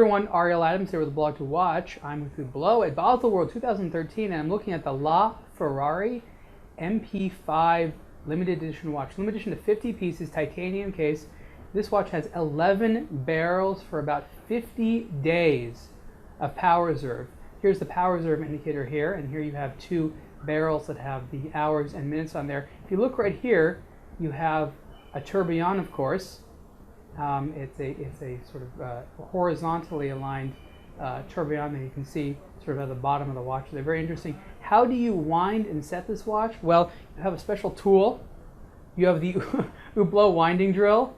everyone, Ariel Adams here with the blog to watch. I'm with Hublot at Basel World 2013 and I'm looking at the La Ferrari MP5 limited edition watch. Limited edition to 50 pieces, titanium case. This watch has 11 barrels for about 50 days of power reserve. Here's the power reserve indicator here, and here you have 2 barrels that have the hours and minutes on there. If you look right here, you have a tourbillon, of course. It's a sort of horizontally aligned tourbillon that you can see sort of at the bottom of the watch. They're very interesting. How do you wind and set this watch? Well, you have a special tool. You have the Hublot winding drill,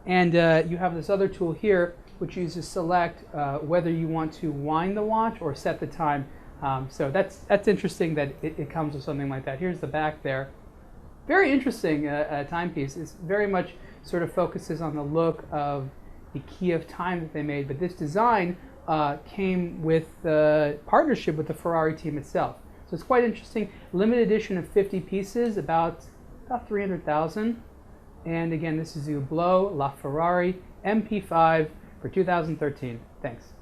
and you have this other tool here which you use to select whether you want to wind the watch or set the time. So that's interesting that it comes with something like that. Here's the back there. Very interesting timepiece. It's very much sort of focuses on the look of the key of time that they made, but this design came with the partnership with the Ferrari team itself. So it's quite interesting. Limited edition of 50 pieces, about 300,000. And again, this is the Hublot La Ferrari MP5 for 2013. Thanks.